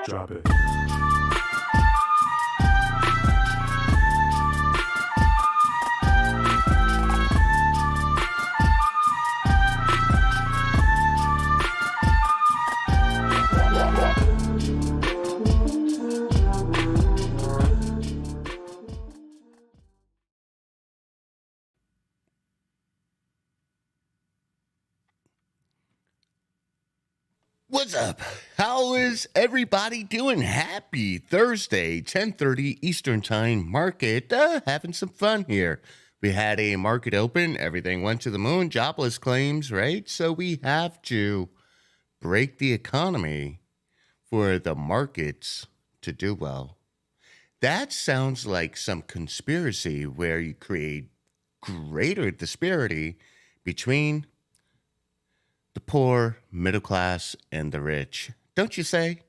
Drop it. What's up? How is everybody doing? Happy Thursday, 10:30 Eastern Time market. Having some fun here. We had a market open. Everything went to the moon. Jobless claims, right? So we have to break the economy for the markets to do well. That sounds like some conspiracy where you create greater disparity between the poor, middle class, and the rich. Don't you say?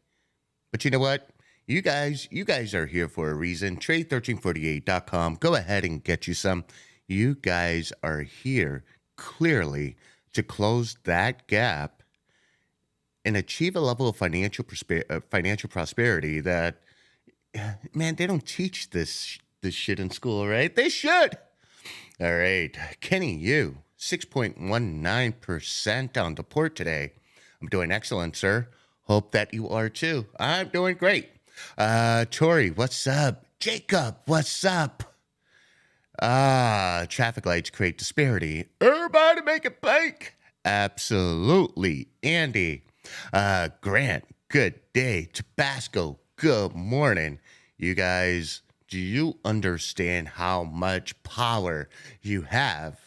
But you know what? You guys are here for a reason. Trade1348.com. Go ahead and get you some. You guys are here clearly to close that gap and achieve a level of financial prosperity that, man, they don't teach this shit in school, right? They should. All right, Kenny, you 6.19% on the port today. I'm doing excellent, sir. Hope that you are too. I'm doing great. Tori, what's up? Jacob, what's up? Traffic lights create disparity. Everybody make it bank. Absolutely. Andy, Grant, good day. Tabasco, good morning. You guys, do you understand how much power you have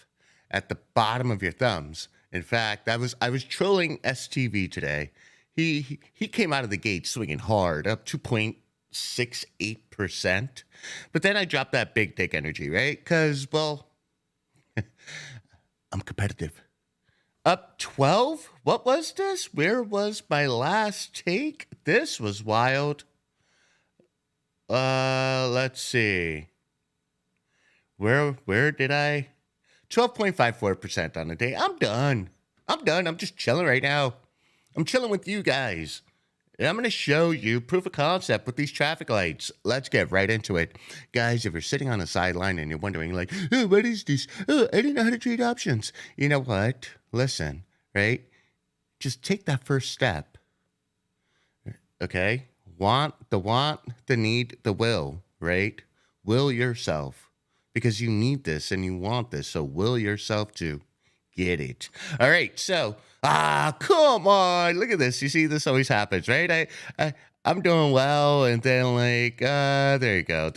at the bottom of your thumbs? In fact, I was trolling STV today. He came out of the gate swinging hard, up 2.68%. But then I dropped that big dick energy, right? Because, well, I'm competitive. Up 12? What was this? Where was my last take? This was wild. Let's see. Where did I? 12.54% on the day. I'm done. I'm just chilling right now. I'm chilling with you guys. And I'm going to show you proof of concept with these traffic lights. Let's get right into it. Guys, if you're sitting on the sideline and you're wondering like, oh, what is this? Oh, I didn't know how to trade options. You know what? Listen, right? Just take that first step. Okay? The need, the will, right? Will yourself. Because you need this and you want this. So will yourself to get it. All right. So, come on. Look at this. You see, this always happens, right? I'm doing well. And then like, there you go.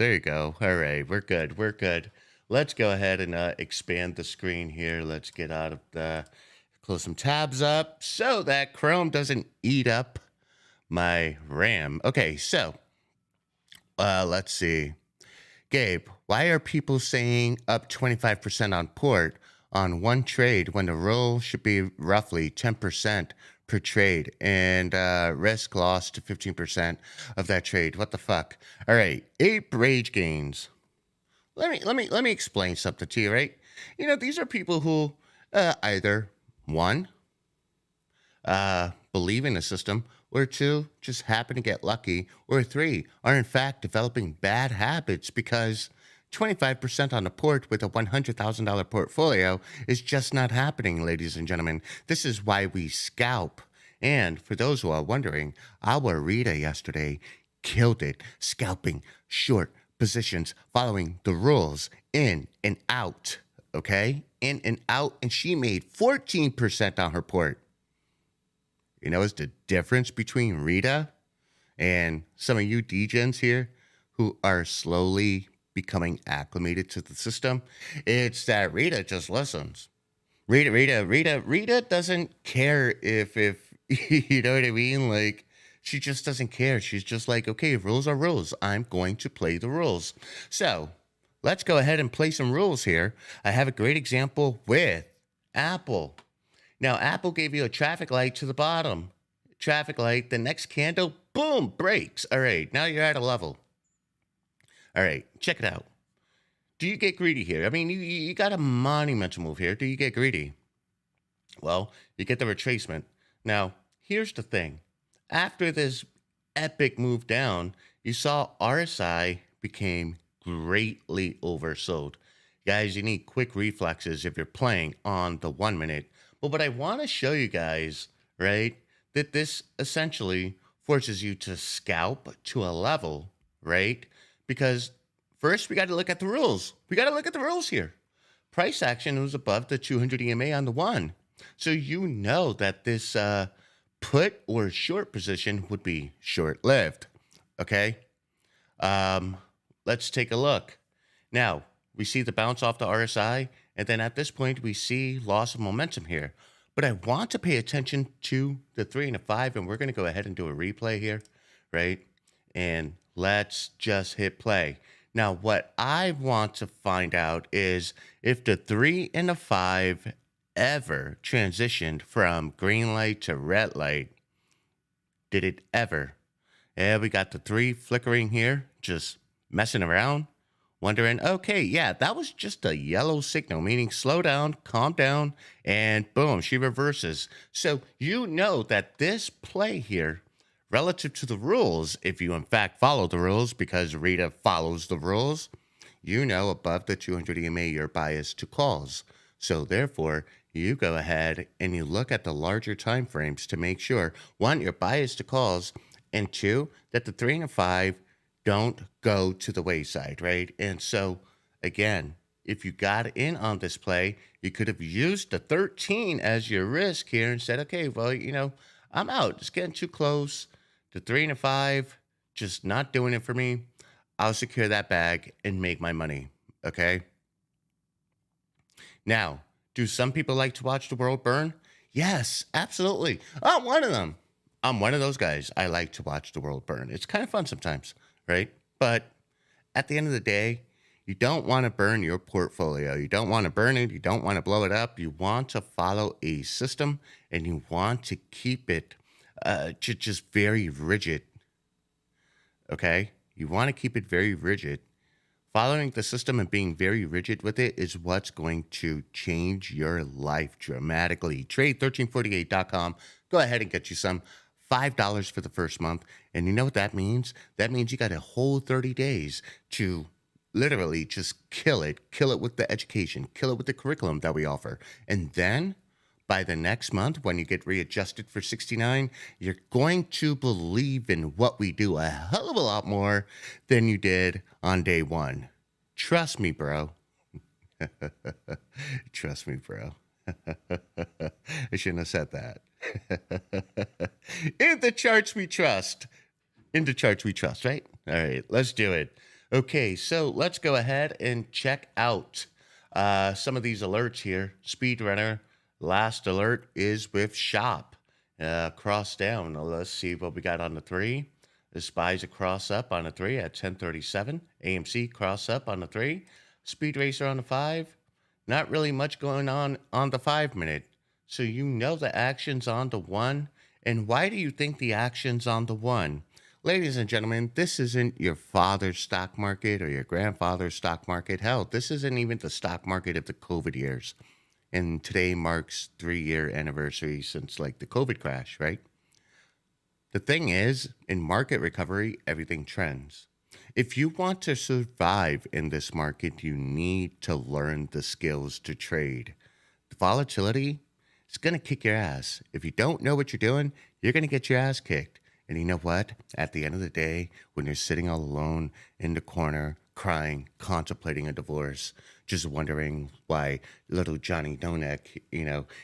All right. We're good. Let's go ahead and expand the screen here. Let's get out of close some tabs up so that Chrome doesn't eat up my RAM. Okay. So, let's see. Gabe, why are people saying up 25% on port on one trade when the roll should be roughly 10% per trade and risk loss to 15% of that trade? What the fuck? All right, Ape Rage Gains. Let me explain something to you, right? You know, these are people who either one, believe in the system, or two, just happen to get lucky, or three, are in fact developing bad habits because 25% on the port with a $100,000 portfolio is just not happening, ladies and gentlemen. This is why we scalp. And for those who are wondering, our Rita yesterday killed it, scalping short positions, following the rules in and out, okay? In and out, and she made 14% on her port. You know, it's the difference between Rita and some of you degens here who are slowly becoming acclimated to the system. It's that Rita just listens. Rita doesn't care if you know what I mean? Like, she just doesn't care. She's just like, okay, rules are rules. I'm going to play the rules. So let's go ahead and play some rules here. I have a great example with Apple. Now, Apple gave you a traffic light to the bottom. Traffic light, the next candle, boom, breaks. All right, now you're at a level. All right, check it out. Do you get greedy here? I mean, you got a monumental move here. Do you get greedy? Well, you get the retracement. Now, here's the thing. After this epic move down, you saw RSI became greatly oversold. Guys, you need quick reflexes if you're playing on the 1 minute. But what I want to show you guys, right, that this essentially forces you to scalp to a level, right? Because first we got to look at the rules. We got to look at the rules here. Price action was above the 200 EMA on the one. So you know that this put or short position would be short lived. Okay. Um, let's take a look. Now, we see the bounce off the RSI, and then at this point, we see loss of momentum here. But I want to pay attention to the 3 and the 5, and we're going to go ahead and do a replay here, right? And let's just hit play. Now, what I want to find out is if the 3 and the 5 ever transitioned from green light to red light. Did it ever? Yeah, we got the 3 flickering here, just messing around, wondering, okay, yeah, that was just a yellow signal, meaning slow down, calm down, and boom, she reverses. So you know that this play here, relative to the rules, if you in fact follow the rules, because Rita follows the rules, you know above the 200 EMA you're biased to calls. So therefore, you go ahead and you look at the larger time frames to make sure, one, you're biased to calls, and two, that the 3 and the 5 don't go to the wayside, right? And so, again, if you got in on this play, you could have used the 13 as your risk here and said, okay, well, I'm out. It's getting too close. The 3 and the 5, just not doing it for me. I'll secure that bag and make my money, okay? Now, do some people like to watch the world burn? Yes, absolutely. I'm one of them. I'm one of those guys. I like to watch the world burn. It's kind of fun sometimes, right? But at the end of the day, you don't want to burn your portfolio. You don't want to burn it. You don't want to blow it up. You want to follow a system and you want to keep it just very rigid, okay? You want to keep it very rigid. Following the system and being very rigid with it is what's going to change your life dramatically. Trade1348.com. Go ahead and get you some. $5 for the first month. And you know what that means? That means you got a whole 30 days to literally just kill it with the education, kill it with the curriculum that we offer. And then by the next month, when you get readjusted for 69, you're going to believe in what we do a hell of a lot more than you did on day one. Trust me, bro. Trust me, bro. I shouldn't have said that. In the charts we trust. In the charts we trust, right? All right, let's do it. Okay, so let's go ahead and check out some of these alerts here. Speedrunner, last alert is with shop. Cross down. Let's see what we got on the 3. The spies a cross up on the 3 at 10:37. AMC cross up on the 3. Speed racer on the 5. Not really much going on the 5 minute. So you know the action's on the 1. And why do you think the action's on the 1? Ladies and gentlemen, this isn't your father's stock market or your grandfather's stock market. Hell, this isn't even the stock market of the COVID years. And today marks 3-year anniversary since like the COVID crash, right? The thing is, in market recovery, everything trends. If you want to survive in this market, you need to learn the skills to trade. The volatility, it's going to kick your ass. If you don't know what you're doing, you're going to get your ass kicked. And you know what? At the end of the day, when you're sitting all alone in the corner, crying, contemplating a divorce, just wondering why little Johnny Donek,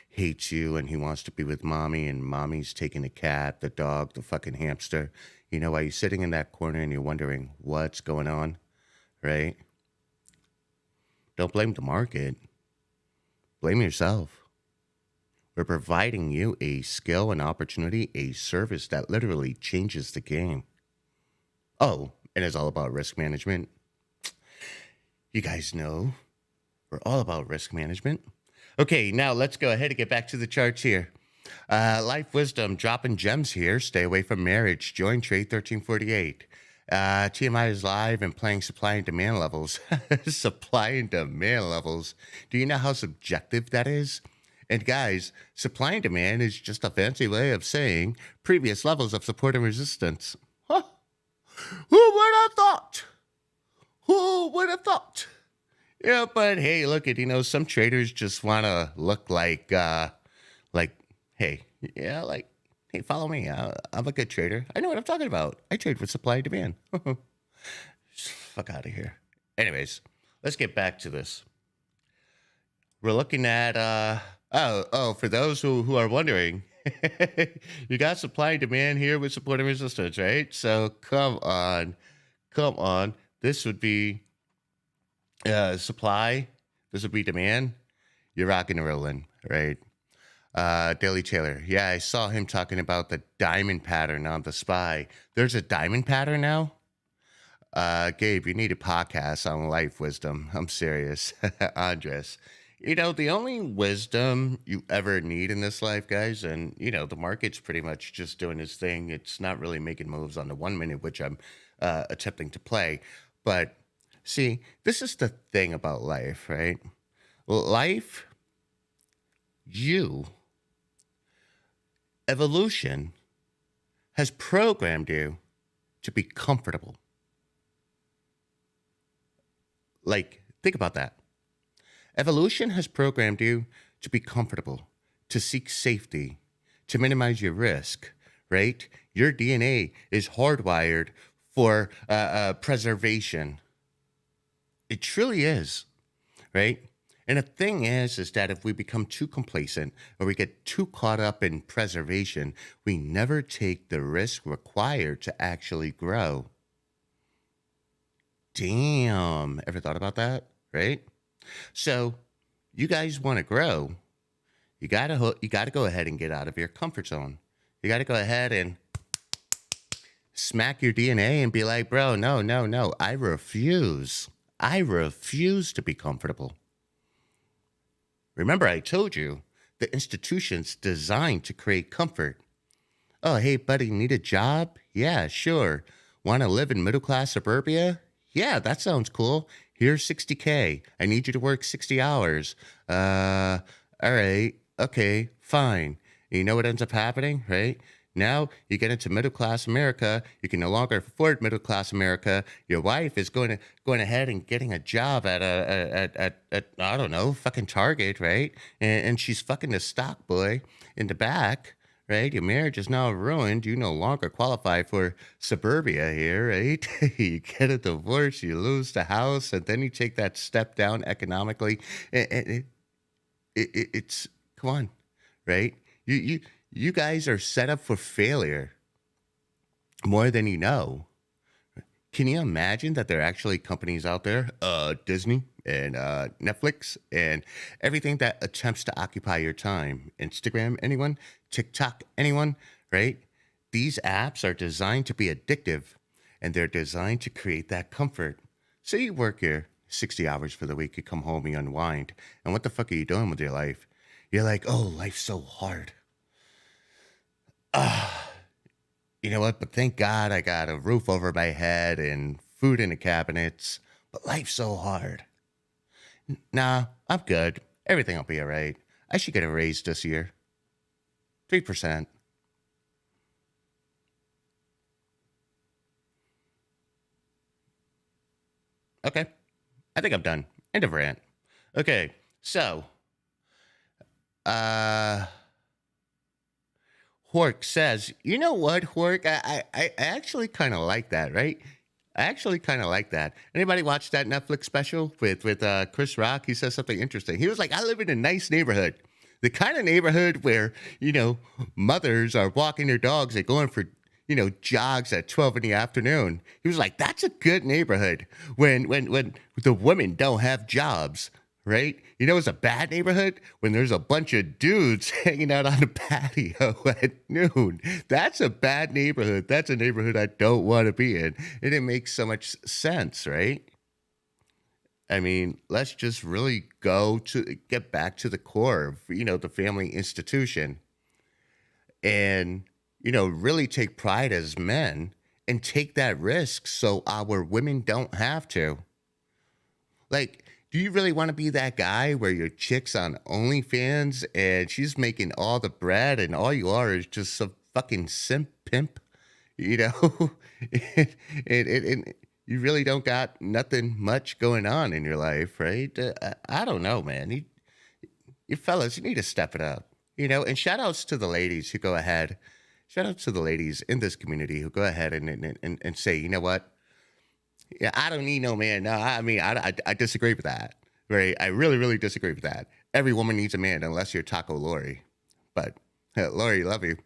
hates you and he wants to be with mommy and mommy's taking the cat, the dog, the fucking hamster. While you're sitting in that corner and you're wondering what's going on, right? Don't blame the market. Blame yourself. We're providing you a skill, an opportunity, a service that literally changes the game. Oh, and it's all about risk management. You guys know we're all about risk management. Okay, now let's go ahead and get back to the charts here. Life wisdom, dropping gems here. Stay away from marriage. Join Trade 1348. TMI is live and playing supply and demand levels. Supply and demand levels. Do you know how subjective that is? And guys, supply and demand is just a fancy way of saying previous levels of support and resistance. Huh? Who would have thought? Who would have thought? Yeah, but hey, look at some traders just want to look like hey, yeah, like hey, follow me. I'm a good trader. I know what I'm talking about. I trade with supply and demand. Fuck out of here. Anyways, let's get back to this. We're looking at for those who are wondering, you got supply and demand here with support and resistance, right? So come on. This would be supply. This would be demand. You're rocking and rolling, right? Daily Taylor. Yeah, I saw him talking about the diamond pattern on the SPY. There's a diamond pattern now. Gabe, you need a podcast on life wisdom. I'm serious. Andres. The only wisdom you ever need in this life, guys, and, the market's pretty much just doing its thing. It's not really making moves on the 1 minute, which I'm attempting to play. But see, this is the thing about life, right? Life, evolution has programmed you to be comfortable. Like, think about that. Evolution has programmed you to be comfortable, to seek safety, to minimize your risk, right? Your DNA is hardwired for preservation. It truly is, right? And the thing is that if we become too complacent or we get too caught up in preservation, we never take the risk required to actually grow. Damn. Ever thought about that? Right? So you guys want to grow. You gotta go ahead and get out of your comfort zone. You gotta go ahead and smack your DNA and be like, bro, no. I refuse. I refuse to be comfortable. Remember, I told you the institution's designed to create comfort. Oh, hey, buddy, need a job? Yeah, sure. Want to live in middle-class suburbia? Yeah, that sounds cool. Here's 60K. I need you to work 60 hours. All right. Okay, fine. You know what ends up happening, right? Now you get into middle class America. You can no longer afford middle class America. Your wife is going ahead and getting a job at I don't know, fucking Target, right? And she's fucking the stock boy in the back, right? Your marriage is now ruined. You no longer qualify for suburbia here, right? You get a divorce, you lose the house, and then you take that step down economically. And it's come on, right? You guys are set up for failure more than you know. Can you imagine that there are actually companies out there, Disney and Netflix and everything that attempts to occupy your time? Instagram, anyone? TikTok, anyone? Right? These apps are designed to be addictive and they're designed to create that comfort. So you work here 60 hours for the week, you come home, you unwind. And what the fuck are you doing with your life? You're like, oh, life's so hard. You know what? But thank God I got a roof over my head and food in the cabinets. But life's so hard. Nah, I'm good. Everything will be all right. I should get a raise this year. 3%. Okay. I think I'm done. End of rant. Okay. So, uh, Hork says, you know what, Hork? I actually kind of like that, right? I actually kind of like that. Anybody watch that Netflix special with Chris Rock? He says something interesting. He was like, I live in a nice neighborhood. The kind of neighborhood where, mothers are walking their dogs and going for, jogs at 12 in the afternoon. He was like, that's a good neighborhood when the women don't have jobs. Right? It's a bad neighborhood when there's a bunch of dudes hanging out on the patio at noon. That's a bad neighborhood. That's a neighborhood I don't want to be in. And it makes so much sense, right? I mean, let's just really get back to the core of, the family institution and, really take pride as men and take that risk so our women don't have to. Like, do you really want to be that guy where your chick's on OnlyFans and she's making all the bread and all you are is just some fucking simp pimp? You know, and you really don't got nothing much going on in your life, right? I don't know, man. You fellas, you need to step it up, and shout outs to the ladies who go ahead. Shout outs to the ladies in this community who go ahead and say, you know what? Yeah, I don't need no man. No, I mean, I disagree with that. Right? I really, really disagree with that. Every woman needs a man unless you're Taco Lori. But, Lori, love you.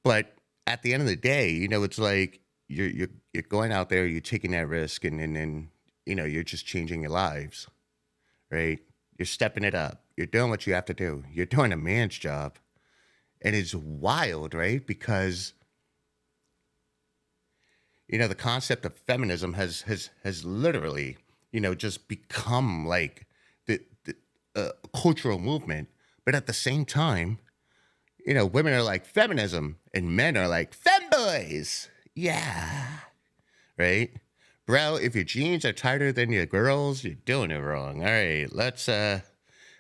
But at the end of the day, it's like you're going out there, you're taking that risk, and you're just changing your lives, right? You're stepping it up. You're doing what you have to do. You're doing a man's job, and it's wild, right? Because the concept of feminism has literally just become like the cultural movement, but at the same time, women are like feminism and men are like femboys. Yeah. Right? Bro, if your jeans are tighter than your girls, you're doing it wrong. All right,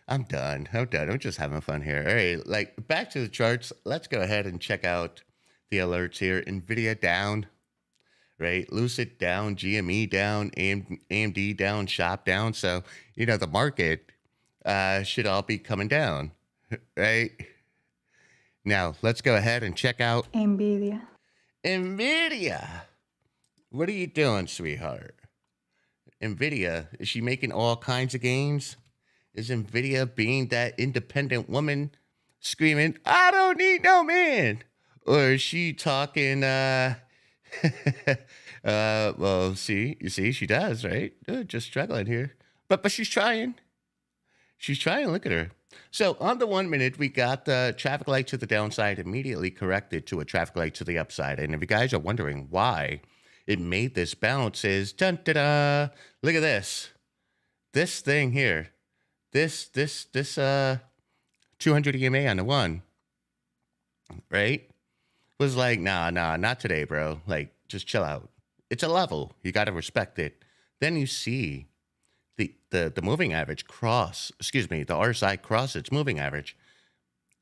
I'm done. I'm just having fun here. All right, like back to the charts. Let's go ahead and check out the alerts here. Nvidia down, right? Lucid down, GME down, AMD down, Shop down. So, the market should all be coming down, right? Now, let's go ahead and check out Nvidia. Nvidia. What are you doing, sweetheart? Nvidia, is she making all kinds of gains? Is Nvidia being that independent woman screaming, I don't need no man? Or is she talking, well, you see, she does, right? Just struggling here. But she's trying. She's trying. Look at her. So on the 1 minute, we got the traffic light to the downside immediately corrected to a traffic light to the upside. And if you guys are wondering why it made this bounce, is dun da da. Look at this. This thing here. This 200 EMA on the one, right? Was like, nah, not today, bro. Like, just chill out. It's a level. You got to respect it. Then you see the moving average the RSI cross its moving average.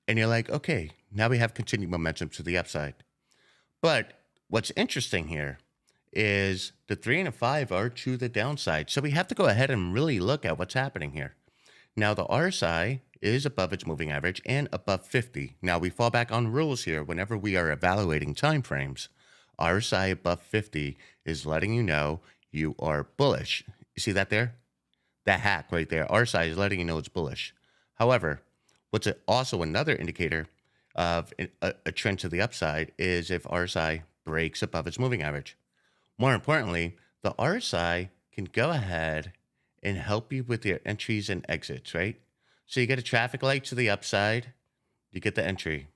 And you're like, okay, now we have continued momentum to the upside. But what's interesting here is the 3 and a 5 are to the downside. So we have to go ahead and really look at what's happening here. Now, the RSI is above its moving average and above 50. Now, we fall back on rules here whenever we are evaluating time frames. RSI above 50 is letting you know you are bullish. You see that there? That hack right there. RSI is letting you know it's bullish. However, what's also another indicator of a trend to the upside is if RSI breaks above its moving average. More importantly, the RSI can go ahead and help you with your entries and exits, right? So you get a traffic light to the upside, you get the entry.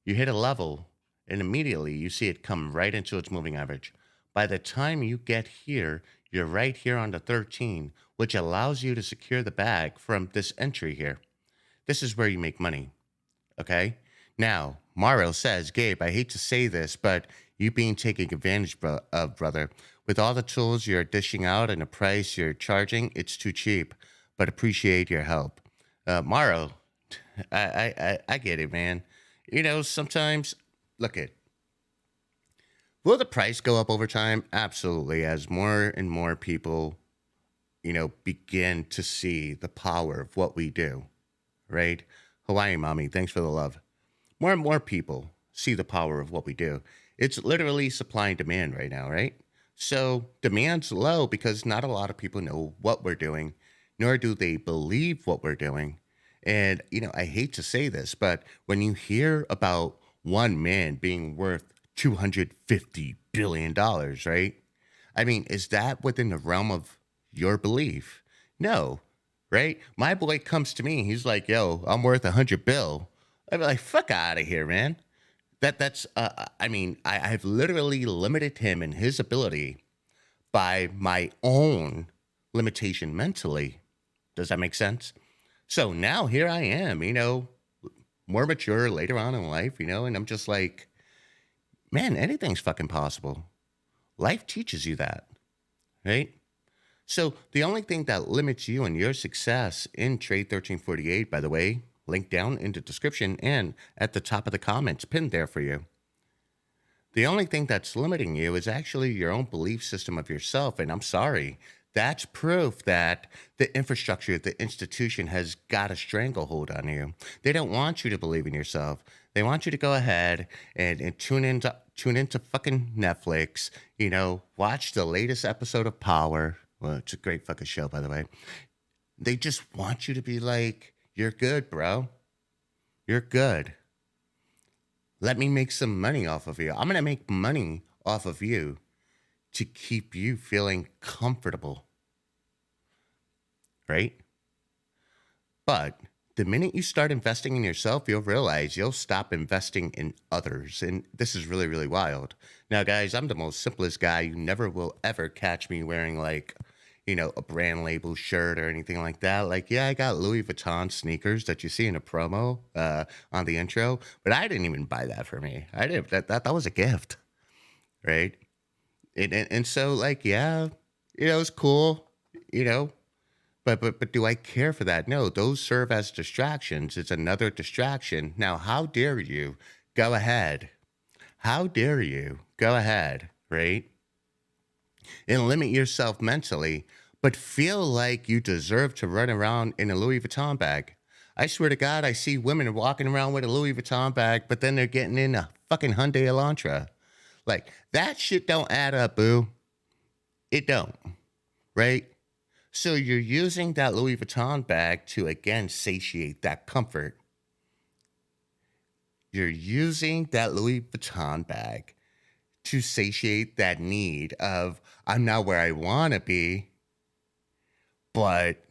You hit a level, and immediately you see it come right into its moving average. By the time you get here, you're right here on the 13, which allows you to secure the bag from this entry here. This is where you make money, okay? Now, Mario says, Gabe, I hate to say this, but you being taken advantage of, brother. With all the tools you're dishing out and the price you're charging, it's too cheap, but appreciate your help. Mario, I get it, man. Sometimes, look it. Will the price go up over time? Absolutely. As more and more people, begin to see the power of what we do, right? Hawaii Mommy, thanks for the love. More and more people see the power of what we do. It's literally supply and demand right now, right? So demand's low because not a lot of people know what we're doing, nor do they believe what we're doing. And, I hate to say this, but when you hear about one man being worth $250 billion, right? I mean, is that within the realm of your belief? No, right? My boy comes to me. He's like, yo, I'm worth 100 bill. I'd be like, fuck out of here, man. I've literally limited him in his ability by my own limitation mentally. Does that make sense? So now here I am, more mature later on in life, and I'm just like, man, anything's fucking possible. Life teaches you that, right? So the only thing that limits you and your success in Trade 1348, by the way, link down in the description and at the top of the comments, pinned there for you. The only thing that's limiting you is actually your own belief system of yourself. And I'm sorry, that's proof that the infrastructure, the institution has got a stranglehold on you. They don't want you to believe in yourself. They want you to go ahead and tune into fucking Netflix, watch the latest episode of Power. Well, it's a great fucking show, by the way. They just want you to be like, you're good, bro. You're good. Let me make some money off of you. I'm going to make money off of you to keep you feeling comfortable, right? But the minute you start investing in yourself, you'll realize you'll stop investing in others. And this is really, really wild. Now, guys, I'm the most simplest guy. You never will ever catch me wearing a brand label shirt or anything like that. Like, yeah, I got Louis Vuitton sneakers that you see in a promo on the intro, but I didn't even buy that for me. I didn't. That was a gift, right? And so, like, yeah, it's cool, you know, but do I care for that? No, those serve as distractions. It's another distraction. Now, how dare you go ahead? How dare you go ahead, right? And limit yourself mentally, but feel like you deserve to run around in a Louis Vuitton bag. I swear to God, I see women walking around with a Louis Vuitton bag, but then they're getting in a fucking Hyundai Elantra. Like, that shit don't add up, boo. It don't, right? So you're using that Louis Vuitton bag to, again, satiate that comfort. You're using that Louis Vuitton bag to satiate that need of, I'm not where I want to be, but,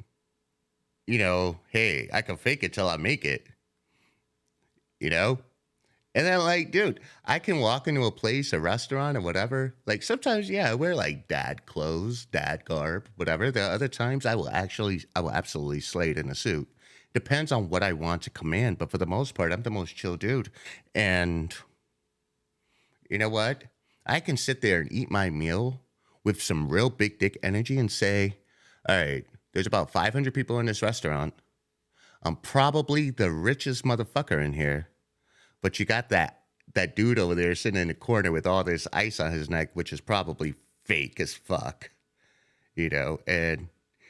hey, I can fake it till I make it, you know? And then, like, dude, I can walk into a place, a restaurant, or whatever. Like, sometimes, yeah, I wear, like, dad clothes, dad garb, whatever. The other times, I will absolutely slay it in a suit. Depends on what I want to command. But for the most part, I'm the most chill dude. And you know what? I can sit there and eat my meal with some real big dick energy and say, all right, there's about 500 people in this restaurant. I'm probably the richest motherfucker in here. But you got that dude over there sitting in the corner with all this ice on his neck, which is probably fake as fuck, and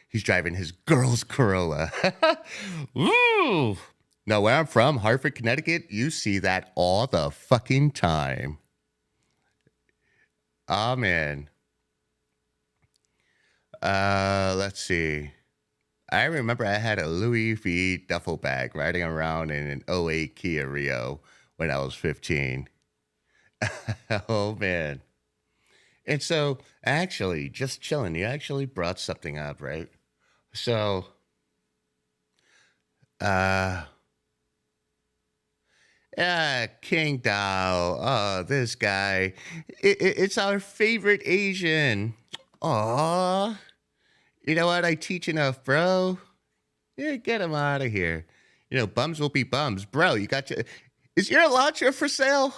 he's driving his girl's Corolla. Woo! Now, where I'm from, Hartford, Connecticut, you see that all the fucking time. Oh, man. Let's see. I remember I had a Louis V duffel bag riding around in an '08 Kia Rio when I was 15. Oh, man. And so, actually, just chilling, you actually brought something up, right? So, King Dao, oh, this guy, it's our favorite Asian. Aw, you know what? I teach enough, bro. Yeah, get him out of here. Bums will be bums. Bro, is your Elantra for sale?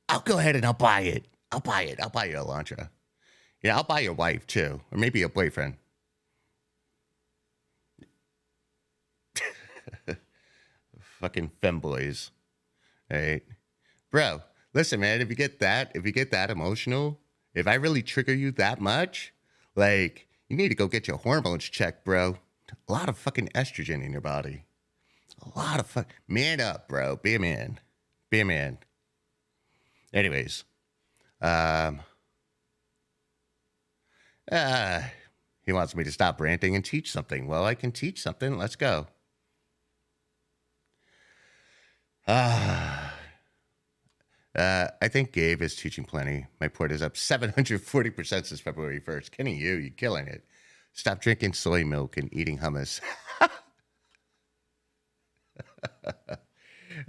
I'll go ahead and I'll buy it. I'll buy it. I'll buy your Elantra. Yeah, I'll buy your wife too. Or maybe your boyfriend. Fucking femboys. Right? Bro, listen, man, if you get that emotional, if I really trigger you that much, like, you need to go get your hormones checked, bro. A lot of fucking estrogen in your body. A lot of man up, bro. Be a man. Be a man. Anyways, he wants me to stop ranting and teach something. Well, I can teach something. Let's go. I think Gabe is teaching plenty. My port is up 740% since February 1st. Kenny, you're killing it. Stop drinking soy milk and eating hummus.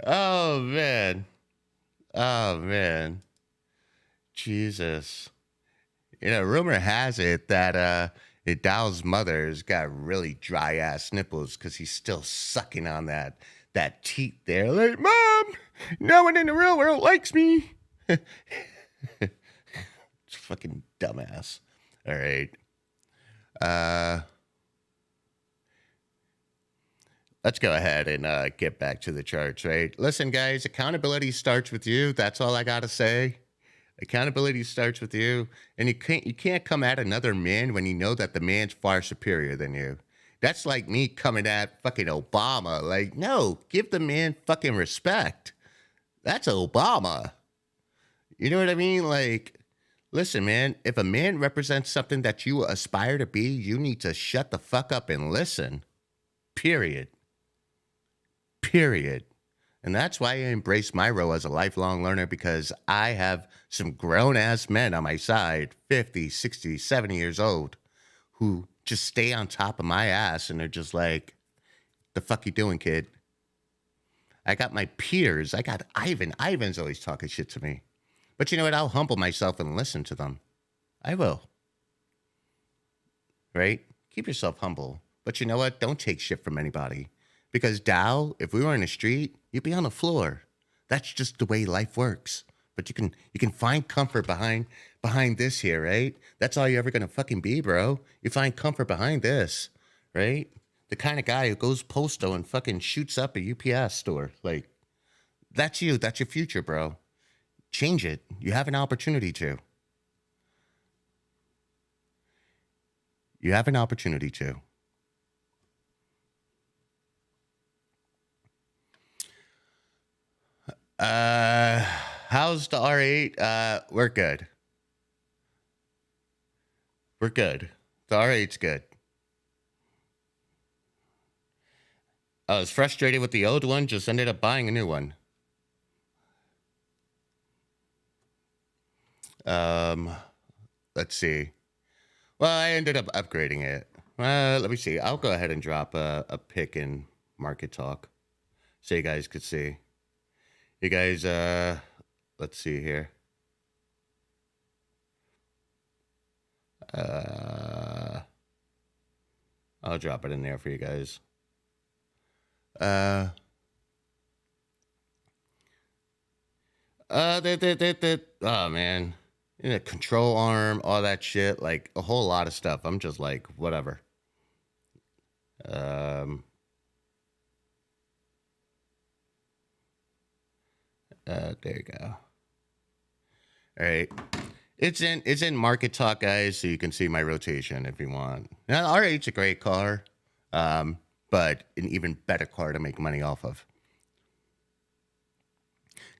Oh, man. Oh, man. Jesus. Rumor has it that Dow's mother's got really dry ass nipples because he's still sucking on that teat there. Like, Mom, no one in the real world likes me. It's Fucking dumbass. All right. Uh, let's go ahead and get back to the charts, right? Listen, guys, accountability starts with you. That's all I got to say. Accountability starts with you, and you can't come at another man when you know that the man's far superior than you. That's like me coming at fucking Obama. Like, no, give the man fucking respect. That's Obama. You know what I mean? Like, listen, man, if a man represents something that you aspire to be, you need to shut the fuck up and listen. Period. Period. And that's why I embrace my role as a lifelong learner, because I have some grown ass men on my side, 50, 60, 70 years old, who just stay on top of my ass and they're just like, the fuck you doing, kid? I got my peers. I got Ivan. Ivan's always talking shit to me. But you know what? I'll humble myself and listen to them. I will. Right? Keep yourself humble. But you know what? Don't take shit from anybody. Because Dow, if we were in the street, you'd be on the floor. That's just the way life works. But you can find comfort behind this here, right? That's all you're ever gonna fucking be, bro. You find comfort behind this, right? The kind of guy who goes postal and fucking shoots up a UPS store. Like, that's you. That's your future, bro. Change it. You have an opportunity to. You have an opportunity to. How's the R8? We're good. We're good. The R8's good. I was frustrated with the old one, just ended up buying a new one. Um, let's see. Well, I ended up upgrading it. Let me see. I'll go ahead and drop a pick in Market Talk so you guys could see. You guys, let's see here. I'll drop it in there for you guys. Oh man, control arm, all that shit, like a whole lot of stuff. I'm just like, whatever. Um, there you go. All right. It's in Market Talk, guys, so you can see my rotation if you want. Now, R8's a great car, but an even better car to make money off of.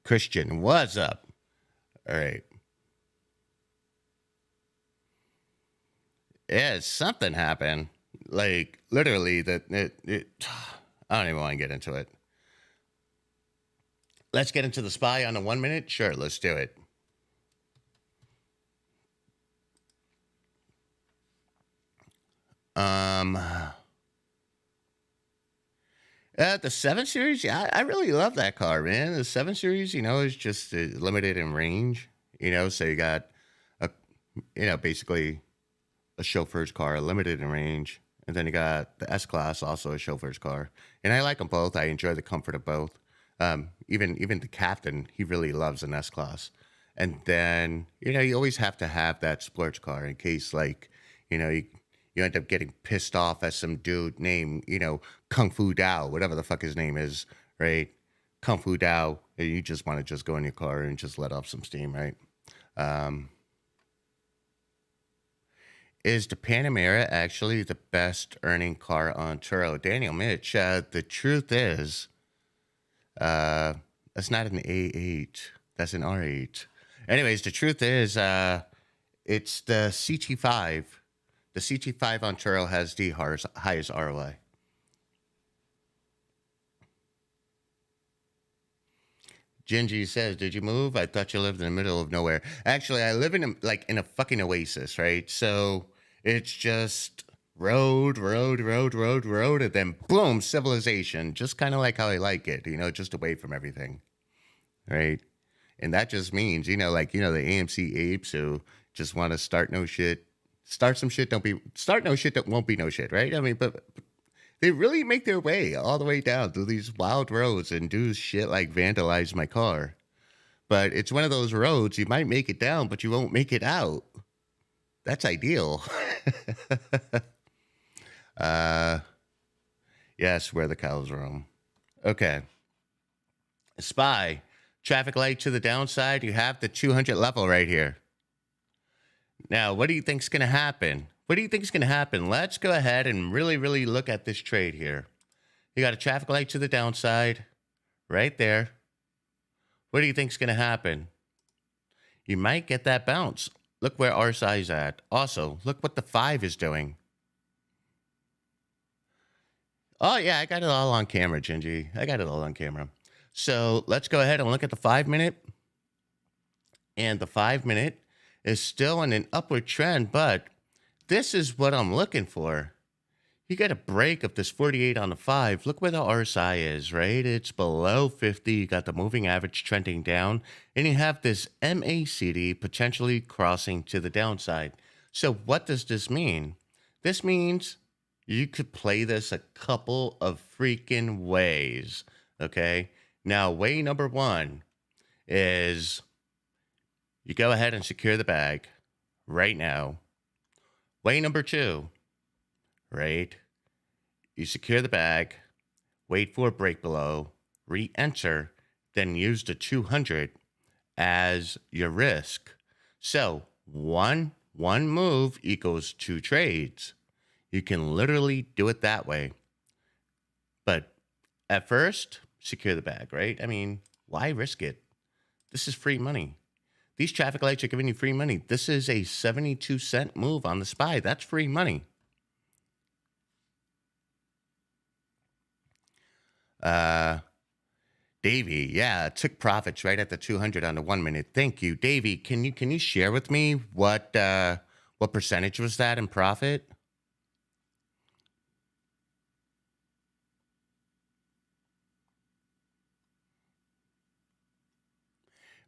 Christian, what's up? All right. Yeah, something happened. Like, literally, I don't even want to get into it. Let's get into the SPY on a 1 minute? Sure, let's do it. The 7 Series, yeah, I really love that car, man. The 7 Series, is just limited in range, so you got, a, basically a chauffeur's car, limited in range. And then you got the S-Class, also a chauffeur's car. And I like them both. I enjoy the comfort of both. Even the captain, he really loves an S-Class. And then, you always have to have that sports car in case, like, you end up getting pissed off at some dude named, Kung Fu Dao, whatever the fuck his name is, right? Kung Fu Dao, and you just want to just go in your car and just let off some steam, right? Is the Panamera actually the best earning car on Turo? Daniel Mitch, the truth is, that's not an A8. That's an R8. Anyways, the truth is, it's the CT5. The CT5 on Turo has the highest ROI. Gingy says, "Did you move? I thought you lived in the middle of nowhere." Actually, I live in a fucking oasis, right? So it's just road, and then boom, civilization. Just kind of like how I like it, just away from everything, right? And that just means, the AMC apes who just want to start no shit, start some shit, start no shit that won't be no shit, right? I mean, but they really make their way all the way down through these wild roads and do shit like vandalize my car. but it's one of those roads you might make it down, but you won't make it out. That's ideal. uh, yes, where the cows roam. Okay. SPY. Traffic light to the downside. You have the 200 level right here. Now, what do you think's going to happen? What do you think's going to happen? Let's go ahead and really, really look at this trade here. You got a traffic light to the downside right there. What do you think's going to happen? You might get that bounce. Look where RSI is at. Also, look what the 5 is doing. Oh, yeah, I got it all on camera, Gingy. I got it all on camera. So let's go ahead and look at the 5 minute. And the 5 minute is still in an upward trend, but this is what I'm looking for. You get a break of this 48 on the 5. Look where the RSI is, right? It's below 50. You got the moving average trending down, and you have this MACD potentially crossing to the downside. So what does this mean? This means you could play this a couple of freaking ways, okay? Now, way number one is you go ahead and secure the bag right now. Way number two, right? You secure the bag, wait for a break below, re-enter, then use the 200 as your risk. So one move equals 2 trades. You can literally do it that way. But at first, secure the bag, right? I mean, why risk it? This is free money. These traffic lights are giving you free money. This is a 72-cent move on the SPY. That's free money. Davey, yeah, took profits right at the 200 on the 1 minute. Thank you, Davey. Can you share with me what percentage was that in profit?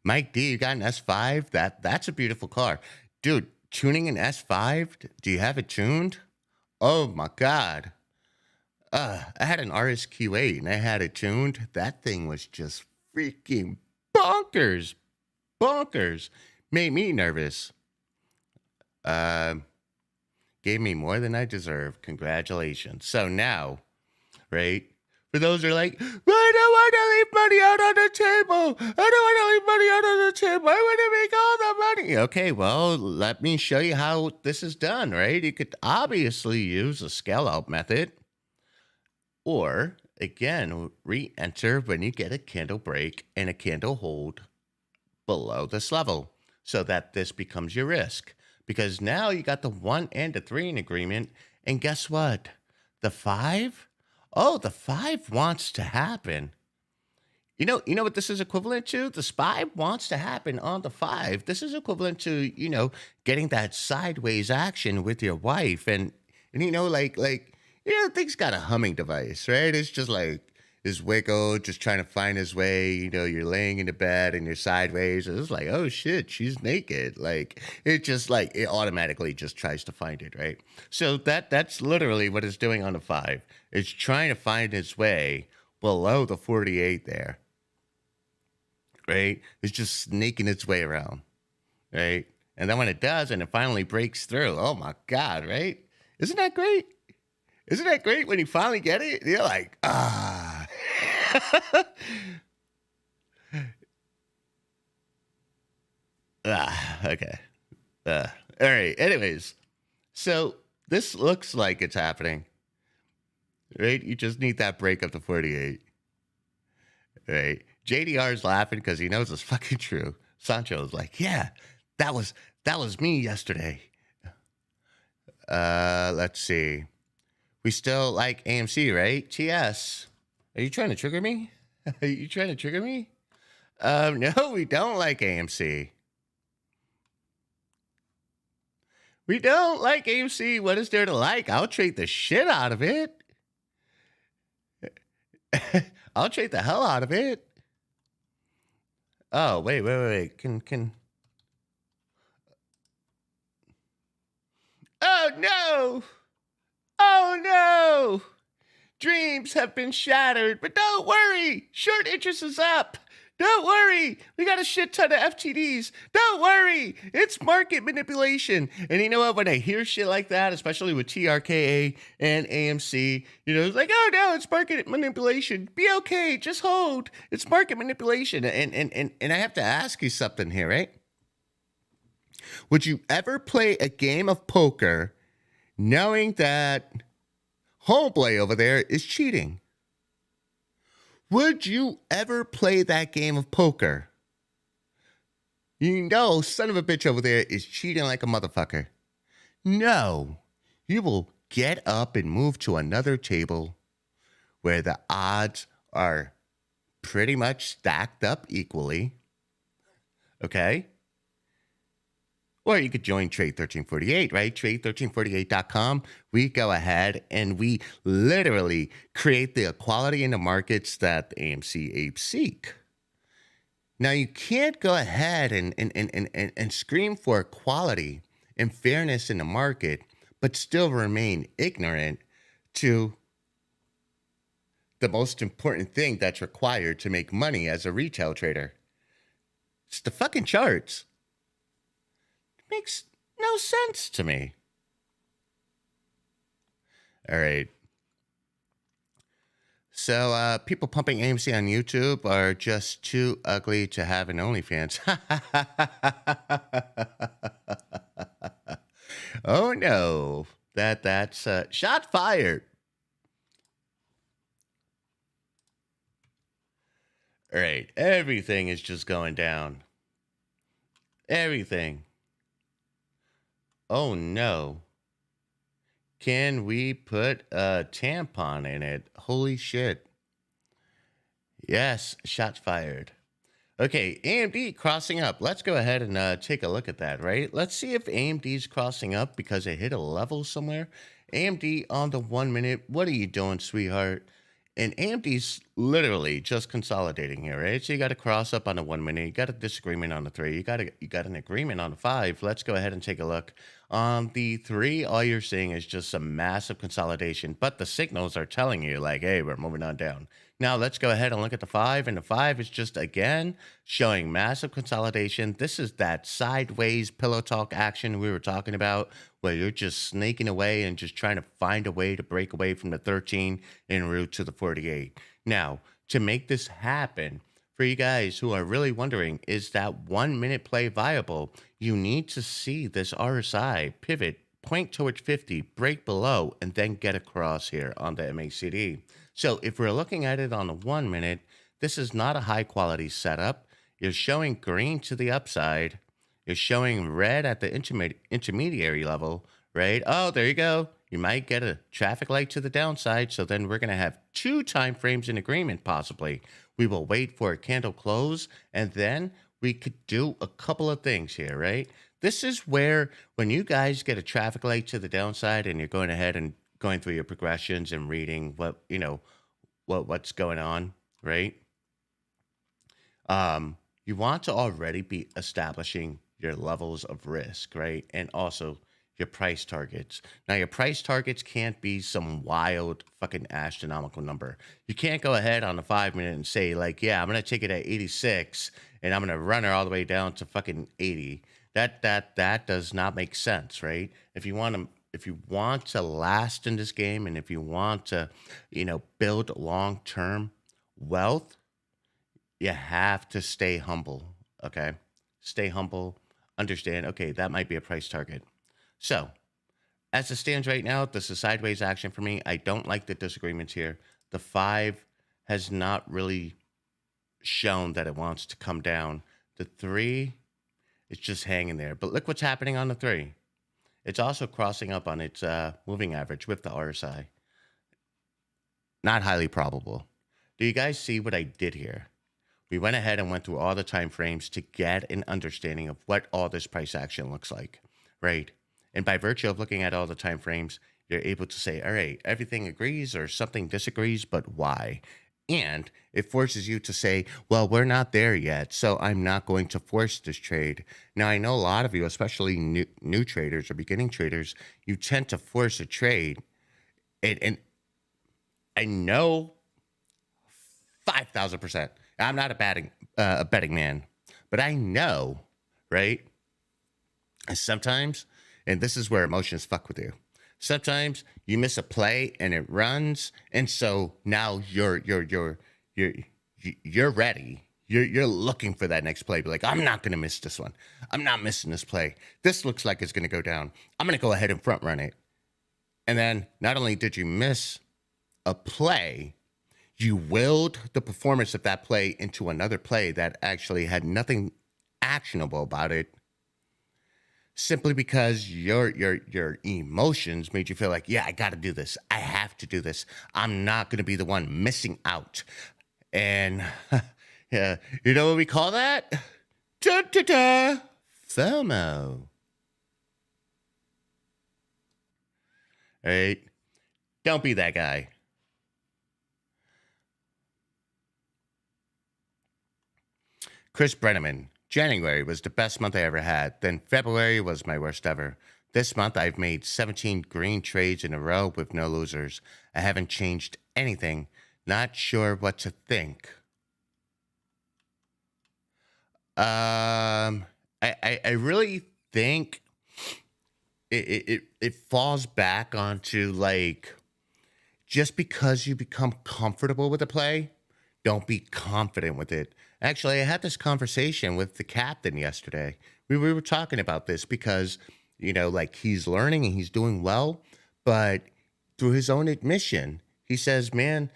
Mike D, you got an S5? That's a beautiful car. Dude, tuning an S5? Do you have it tuned? Oh my God. I had an RSQ8 and I had it tuned. That thing was just freaking bonkers. Bonkers. Made me nervous. Gave me more than I deserve. Congratulations. So now, right? For those who are like, I don't want to leave money out on the table. I don't want to leave money out on the table. I want to make all the money. Okay, well, let me show you how this is done, right? You could obviously use a scale out method. Or, again, re-enter when you get a candle break and a candle hold below this level so that this becomes your risk. Because now you got the 1 and the 3 in agreement. And guess what? The 5? Oh, the 5 wants to happen. You know what this is equivalent to? The SPY wants to happen on the 5. This is equivalent to, getting that sideways action with your wife. And thing's got a humming device, right? It's just like this wiggle, just trying to find his way. You're laying in the bed and you're sideways. And it's like, oh shit, she's naked. Like it automatically just tries to find it, right? So that's literally what it's doing on the 5. It's trying to find its way below the 48 there, right? It's just snaking its way around, right? And then when it does, and it finally breaks through, oh my God, right? Isn't that great? Isn't that great when you finally get it? You're like, ah. Okay. All right. Anyways, so this looks like it's happening, right? You just need that break up to 48, right? JDR is laughing because he knows it's fucking true. Sancho's like, yeah, that was me yesterday. Let's see. We still like AMC, right? TS. Are you trying to trigger me? Are you trying to trigger me? No, we don't like AMC. We don't like AMC. What is there to like? I'll trade the shit out of it. I'll trade the hell out of it. Oh, wait. Can. Oh, no. Oh, no. Dreams have been shattered, but don't worry. Short interest is up. Don't worry. We got a shit ton of FTDs. Don't worry. It's market manipulation. And you know what? When I hear shit like that, especially with TRKA and AMC, it's like, oh no, it's market manipulation. Be okay. Just hold. It's market manipulation. And I have to ask you something here, right? Would you ever play a game of poker knowing that homeboy over there is cheating? Would you ever play that game of poker? Son of a bitch over there is cheating like a motherfucker. No, you will get up and move to another table where the odds are pretty much stacked up equally. Okay? Or you could join Trade 1348, right? Trade1348.com. We go ahead and we literally create the equality in the markets that the AMC apes seek. Now, you can't go ahead and scream for equality and fairness in the market, but still remain ignorant to the most important thing that's required to make money as a retail trader. It's the fucking charts. Makes no sense to me. All right. So people pumping AMC on YouTube are just too ugly to have an OnlyFans. Oh no. That's shot fired. All right. Everything is just going down. Everything. Oh no. Can we put a tampon in it? Holy shit. Yes, shots fired. Okay, AMD crossing up. Let's go ahead and take a look at that, right? Let's see if AMD's crossing up because it hit a level somewhere. AMD on the 1 minute. What are you doing, sweetheart? And AMD's literally just consolidating here, right? So you got a cross up on the 1 minute. You got a disagreement on the 3. You got an agreement on the 5. Let's go ahead and take a look. On the 3, all you're seeing is just some massive consolidation, but the signals are telling you like, hey, we're moving on down. Now let's go ahead and look at the 5, and the 5 is just again showing massive consolidation. This is that sideways pillow talk action we were talking about, where you're just snaking away and just trying to find a way to break away from the 13 en route to the 48. Now, to make this happen, for you guys who are really wondering, is that 1 minute play viable? You need to see this RSI pivot, point towards 50, break below, and then get across here on the MACD. So if we're looking at it on the 1 minute, this is not a high quality setup. You're showing green to the upside. You're showing red at the intermediary level, right? Oh, there you go. You might get a traffic light to the downside. So then we're going to have 2 time frames in agreement, possibly. We will wait for a candle close, and then we could do a couple of things here, right? This is where when you guys get a traffic light to the downside and you're going ahead and going through your progressions and reading what's going on, right? You want to already be establishing your levels of risk, right? And also your price targets. Now, your price targets can't be some wild fucking astronomical number. You can't go ahead on the 5 minute and say like, yeah, I'm going to take it at 86 and I'm going to run her all the way down to fucking 80. That does not make sense, right? If you want to last in this game, and if you want to, build long-term wealth, you have to stay humble, okay? Stay humble, understand, okay, that might be a price target. So, as it stands right now, this is sideways action for me. I don't like the disagreements here. The 5 has not really shown that it wants to come down. The 3 is just hanging there. But look what's happening on the 3. It's also crossing up on its moving average with the RSI. Not highly probable. Do you guys see what I did here? We went ahead and went through all the time frames to get an understanding of what all this price action looks like, right? And by virtue of looking at all the time frames, you're able to say, all right, everything agrees or something disagrees, but why? And it forces you to say, well, we're not there yet, so I'm not going to force this trade. Now, I know a lot of you, especially new traders or beginning traders, you tend to force a trade. And I know 5,000%. I'm not a a betting man, but I know, right? Sometimes, and this is where emotions fuck with you. Sometimes you miss a play and it runs, and so now you're you're ready. You're looking for that next play. Be like, I'm not gonna miss this one. I'm not missing this play. This looks like it's gonna go down. I'm gonna go ahead and front run it. And then not only did you miss a play, you willed the performance of that play into another play that actually had nothing actionable about it, simply because your emotions made you feel like, yeah, I got to do this. I have to do this. I'm not going to be the one missing out. And yeah, you know what we call that? Da-da-da, FOMO. Right? Don't be that guy. Chris Brenneman. January was the best month I ever had. Then February was my worst ever. This month I've made 17 green trades in a row with no losers. I haven't changed anything. Not sure what to think. I really think it falls back onto like, just because you become comfortable with a play, don't be confident with it. Actually, I had this conversation with the captain yesterday. We were talking about this because, like he's learning and he's doing well, but through his own admission, he says, man,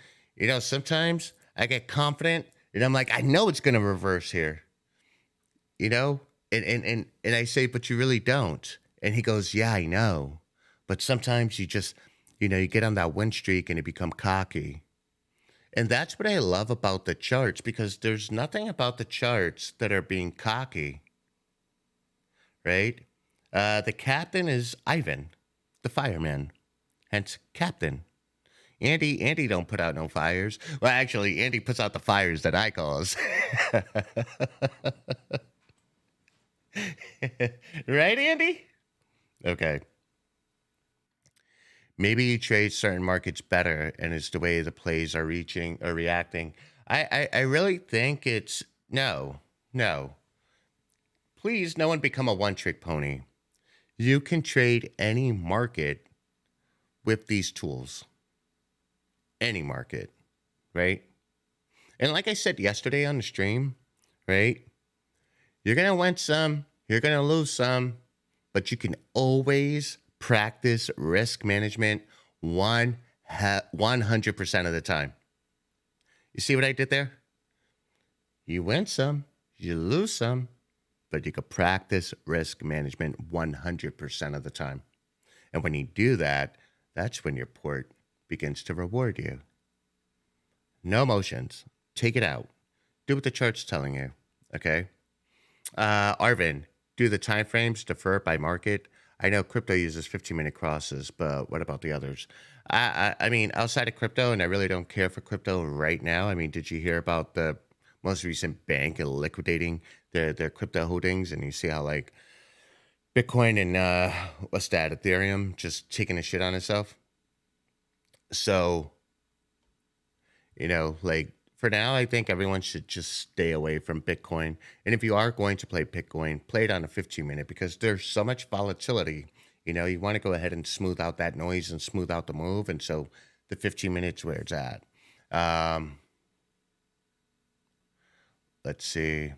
sometimes I get confident and I'm like, I know it's going to reverse here, you know? And I say, but you really don't. And he goes, yeah, I know. But sometimes you just, you get on that win streak and you become cocky. And that's what I love about the charts, because there's nothing about the charts that are being cocky, right? The captain is Ivan, the fireman, hence captain. Andy don't put out no fires. Well, actually, Andy puts out the fires that I cause. Right, Andy? Okay. Maybe you trade certain markets better, and it's the way the plays are reaching or reacting. I really think it's no, no. Please, no one become a one trick pony. You can trade any market with these tools, any market, right? And like I said yesterday on the stream, right? You're going to win some, you're going to lose some, but you can always practice risk management 100% of the time. You see what I did there? You win some, you lose some, but you can practice risk management 100% of the time. And when you do that, that's when your port begins to reward you. No emotions. Take it out. Do what the chart's telling you. Okay? Arvin, do the time frames differ by market? I know crypto uses 15-minute crosses, but what about the others? I mean, outside of crypto, and I really don't care for crypto right now. I mean, did you hear about the most recent bank liquidating their crypto holdings? And you see how like Bitcoin and what's that, Ethereum, just taking a shit on itself. So, like for now, I think everyone should just stay away from Bitcoin. And if you are going to play Bitcoin, play it on a 15-minute, because there's so much volatility. You want to go ahead and smooth out that noise and smooth out the move. And so the 15 minutes where it's at. Let's see.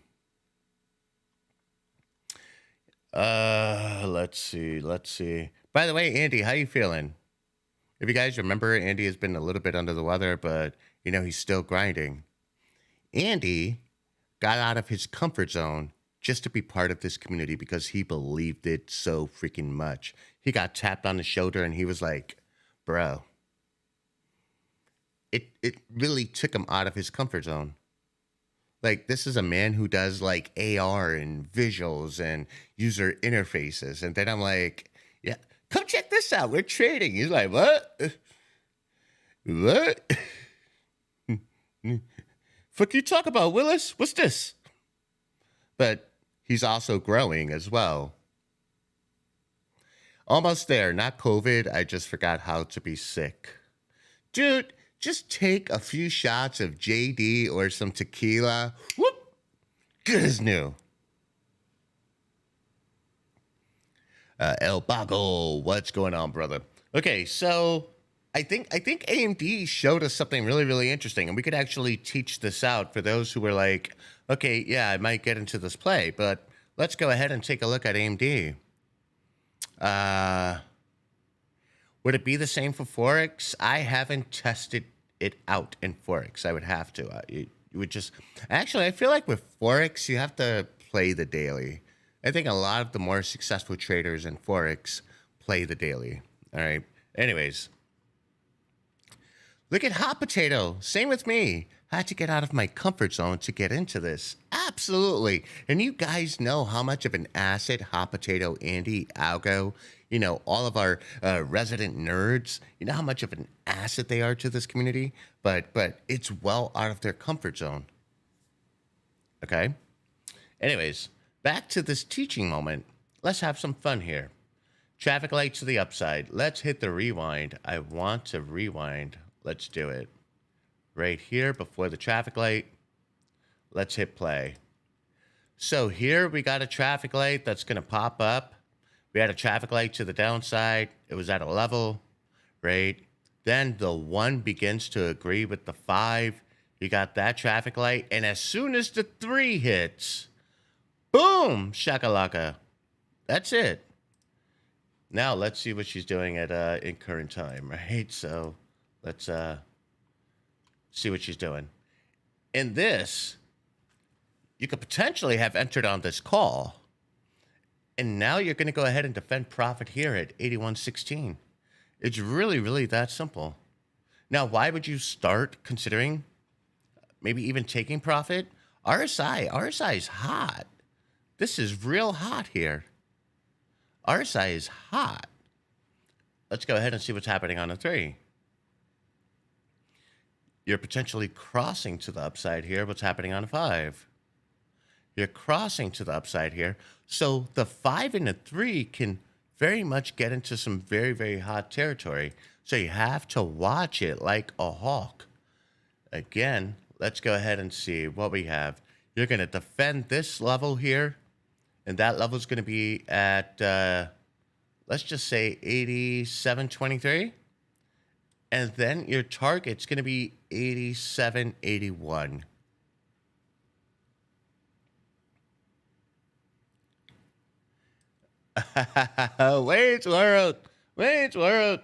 Let's see. By the way, Andy, how you feeling? If you guys remember, Andy has been a little bit under the weather, but he's still grinding. Andy got out of his comfort zone just to be part of this community because he believed it so freaking much. He got tapped on the shoulder and he was like, bro, it really took him out of his comfort zone. Like, this is a man who does like AR and visuals and user interfaces. And then I'm like, yeah, come check this out. We're trading. He's like, what? What? Fuck you talk about, Willis? What's this? But he's also growing as well. Almost there. Not COVID. I just forgot how to be sick. Dude, just take a few shots of JD or some tequila. Whoop. Good as new. El Bago, what's going on, brother? Okay, so I think AMD showed us something really really interesting, and we could actually teach this out for those who were like, okay, yeah, I might get into this play, but let's go ahead and take a look at AMD. Uh, would it be the same for Forex? I haven't tested it out in Forex. I would have to. You would just actually. I feel like with Forex, you have to play the daily. I think a lot of the more successful traders in Forex play the daily. All right. Anyways, look at hot potato. Same with me. Had to get out of my comfort zone to get into this. Absolutely. And you guys know how much of an asset hot potato, Andy, Algo, all of our resident nerds, you know how much of an asset they are to this community? But it's well out of their comfort zone. Okay? Anyways, back to this teaching moment. Let's have some fun here. Traffic light to the upside. Let's hit the rewind. I want to rewind. Let's do it. Right here before the traffic light. Let's hit play. So here we got a traffic light that's going to pop up. We had a traffic light to the downside. It was at a level, right? Then the 1 begins to agree with the 5. You got that traffic light. And as soon as the 3 hits, boom, shakalaka. That's it. Now let's see what she's doing at in current time, right? So let's see what she's doing. In this, you could potentially have entered on this call, and now you're going to go ahead and defend profit here at 81.16. It's really, really that simple. Now, why would you start considering maybe even taking profit? RSI is hot. This is real hot here. RSI is hot. Let's go ahead and see what's happening on the 3. You're potentially crossing to the upside here. What's happening on a 5? You're crossing to the upside here. So the 5 and the 3 can very much get into some very, very hot territory. So you have to watch it like a hawk. Again, let's go ahead and see what we have. You're going to defend this level here. And that level is going to be at, let's just say 87.23. And then your target's going to be 87.81. Wayne's World,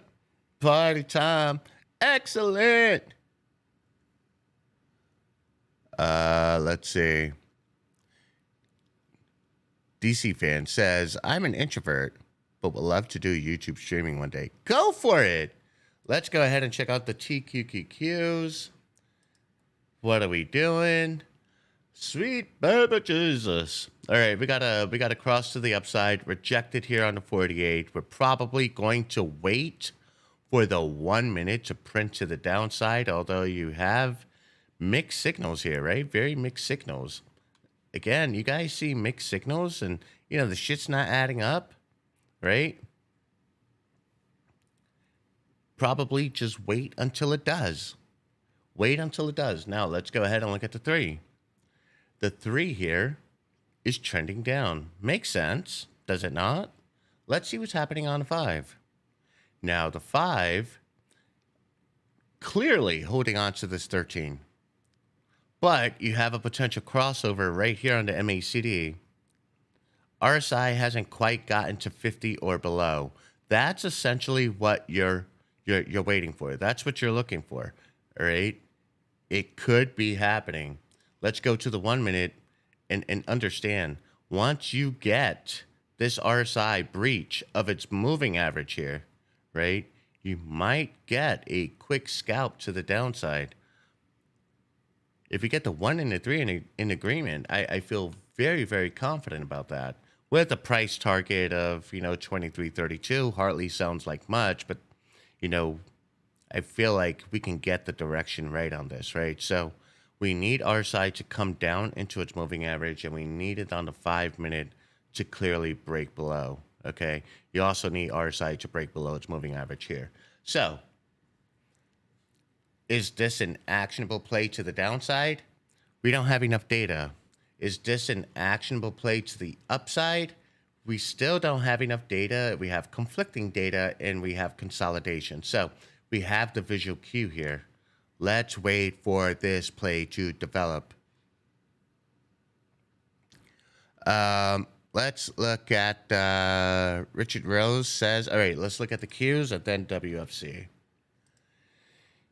party time, excellent. Let's see. DC fan says, I'm an introvert, but would love to do YouTube streaming one day. Go for it. Let's go ahead and check out the TQQQs. What are we doing? Sweet baby Jesus. All right, we gotta cross to the upside. Rejected here on the 48. We're probably going to wait for the 1 minute to print to the downside, although you have mixed signals here, right? Very mixed signals. Again, you guys see mixed signals and, the shit's not adding up, right? Probably just wait until it does. Wait until it does. Now, let's go ahead and look at the 3. The 3 here is trending down. Makes sense, does it not? Let's see what's happening on the 5. Now, the 5 clearly holding on to this 13. But you have a potential crossover right here on the MACD. RSI hasn't quite gotten to 50 or below. That's essentially what you're waiting for. That's what you're looking for. All right? It could be happening. Let's go to the 1 minute and understand. Once you get this RSI breach of its moving average here, right? You might get a quick scalp to the downside. If you get the 1 and the 3 in agreement, I feel very, very confident about that. With a price target of, 23.32, hardly sounds like much, but, I feel like we can get the direction right on this, right? So we need RSI to come down into its moving average, and we need it on the 5 minute to clearly break below, okay? You also need RSI to break below its moving average here. So is this an actionable play to the downside? We don't have enough data. Is this an actionable play to the upside? We still don't have enough data. We have conflicting data and we have consolidation. So we have the visual cue here. Let's wait for this play to develop. Let's look at Richard Rose says, all right, let's look at the cues and then WFC.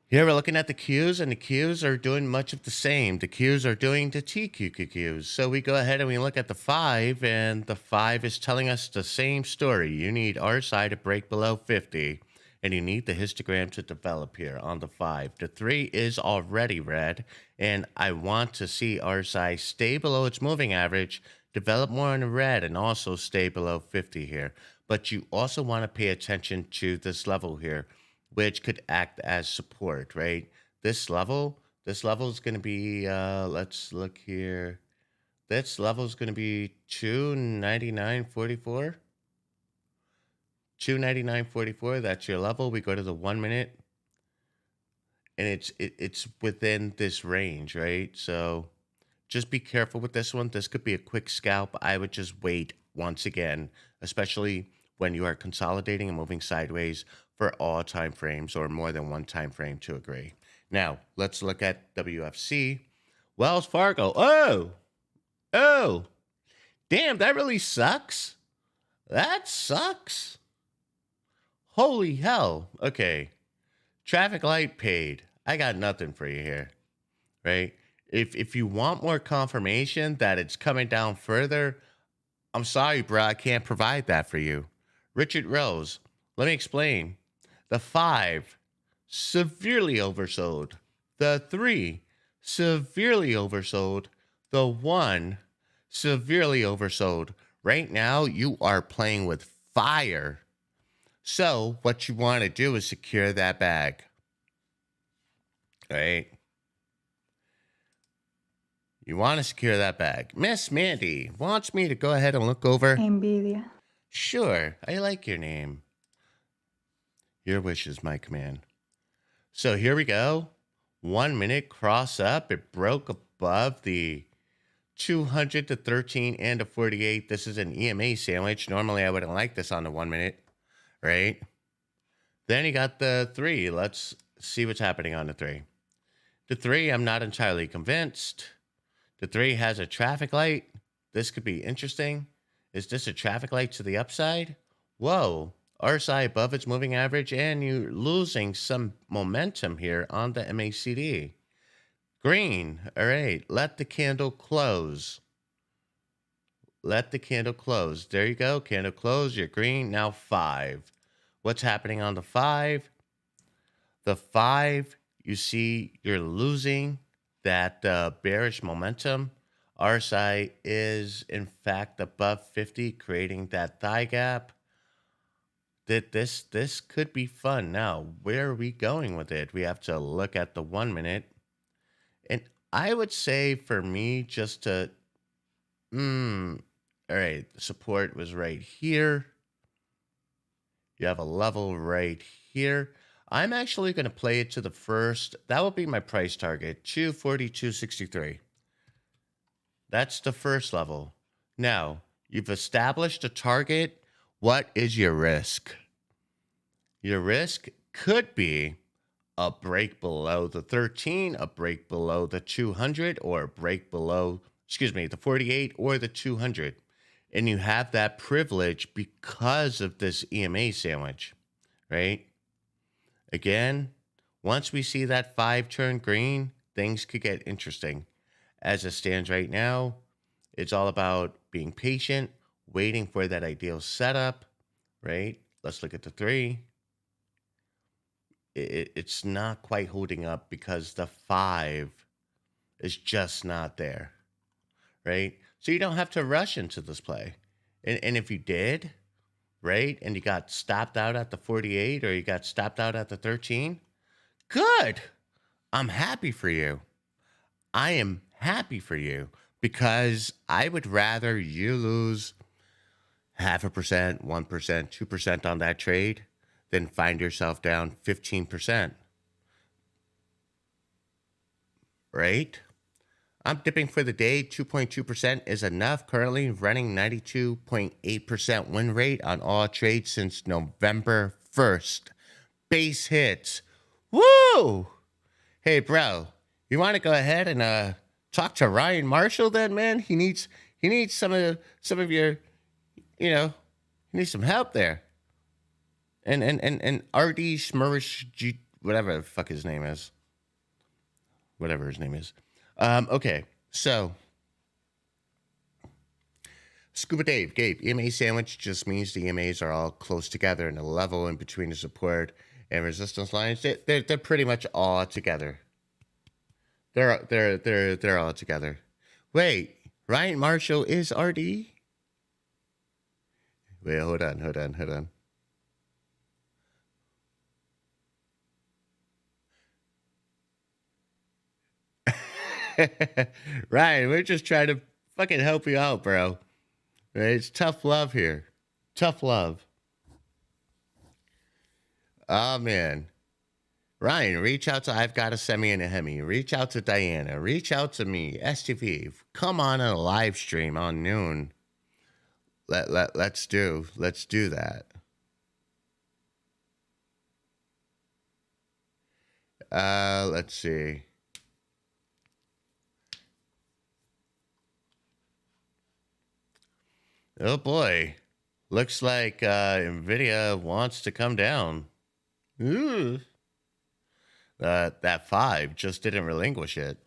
Here we're looking at the cues, and the cues are doing much of the same. The cues are doing the TQQQs. So we go ahead and we look at the 5, and the 5 is telling us the same story. You need RSI to break below 50, and you need the histogram to develop here on the 5. The 3 is already red, and I want to see RSI stay below its moving average, develop more on the red, and also stay below 50 here. But you also want to pay attention to this level here, which could act as support, right? This level is going to be, let's look here. This level is going to be 299.44. 299.44, that's your level. We go to the 1 minute, and it's within this range, right? So just be careful with this one. This could be a quick scalp. I would just wait once again, especially when you are consolidating and moving sideways for all time frames or more than one time frame to agree. Now, let's look at WFC. Wells Fargo. Oh, damn, that really sucks. That sucks. Holy hell. Okay. Traffic light paid. I got nothing for you here, right? If you want more confirmation that it's coming down further, I'm sorry, bro. I can't provide that for you. Richard Rose, let me explain. The 5, severely oversold. The 3, severely oversold. The 1, severely oversold. Right now, you are playing with fire. So what you want to do is secure that bag. All right? You want to secure that bag. Miss Mandy wants me to go ahead and look over. Envidia. Sure, I like your name. Your wish is my command. So here we go. 1 minute cross up. It broke above the 200 to 13 and to 48. This is an EMA sandwich. Normally I wouldn't like this on the 1 minute, right? Then you got the 3. Let's see what's happening on the 3. The 3, I'm not entirely convinced. The 3 has a traffic light. This could be interesting. Is this a traffic light to the upside? Whoa. RSI above its moving average, and you're losing some momentum here on the MACD. Green. All right. Let the candle close. Let the candle close. There you go. Candle close. You're green. Now 5. What's happening on the 5? The 5, you see you're losing that bearish momentum. RSI is, in fact, above 50, creating that thigh gap. This could be fun. Now, where are we going with it? We have to look at the 1 minute. And I would say for me, just to, all right, support was right here. You have a level right here. I'm actually going to play it to the first. That will be my price target, 242.63. That's the first level. Now, you've established a target. What is your risk? Your risk could be a break below the 13, a break below the 200, or a break below, the 48 or the 200. And you have that privilege because of this EMA sandwich, right? Again, once we see that 5 turn green, things could get interesting. As it stands right now, it's all about being patient, waiting for that ideal setup, right? Let's look at the 3. It's not quite holding up because the 5 is just not there, right? So you don't have to rush into this play. And if you did, right, and you got stopped out at the 48 or you got stopped out at the 13, good. I'm happy for you. I am happy for you because I would rather you lose 0.5%, 1%, 2% on that trade than find yourself down 15%. Right? I'm dipping for the day. 2.2% is enough. Currently running 92.8% win rate on all trades since November 1st. Base hits. Woo! Hey, bro, you want to go ahead and talk to Ryan Marshall then, man? He needs some of your, you know, he needs some help there. And RD Smurish G, whatever the fuck his name is. Whatever his name is. Okay, so Scuba Dave, Gabe, EMA sandwich just means the EMAs are all close together and the level in between the support and resistance lines, they're pretty much all together. They're all together. Wait, Ryan Marshall is RD? Wait, hold on. Ryan, we're just trying to fucking help you out, bro. It's tough love here. Tough love. Oh man. Ryan, reach out to I've got a semi and a Hemi. Reach out to Diana. Reach out to me. STV. Come on a live stream on noon. Let's do that. Let's see. Oh boy. Looks like Nvidia wants to come down. Ooh. That 5 just didn't relinquish it.